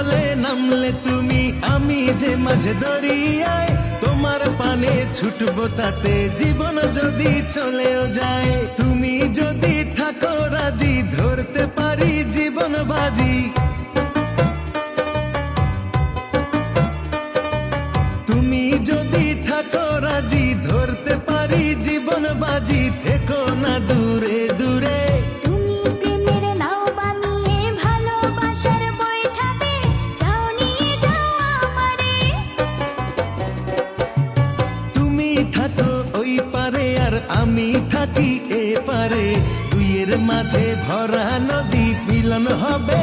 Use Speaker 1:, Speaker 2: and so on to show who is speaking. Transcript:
Speaker 1: জলে নামলে তুমি, আমি যে মাঝে দরিয়ায় তোমার পানে ছুটবো, তাতে জীবন যদি চলেও যায়। তুমি যদি থাকো রাজি, ধরতে পারি জীবন বাজি। তুমি যদি থাকো রাজি, ধরতে পারি জীবন বাজি। থেকো না দূরে দূরে,
Speaker 2: তুমি প্রেমের নাও বানিয়ে ভালোবাসার বৈঠাতে যাও, নিয়ে যাও আমারে।
Speaker 1: তুমি থাকো ওই পারে আর আমি থাকি এ পারে, দুইয়ের মাঝে ভরা নদী মিলন হবে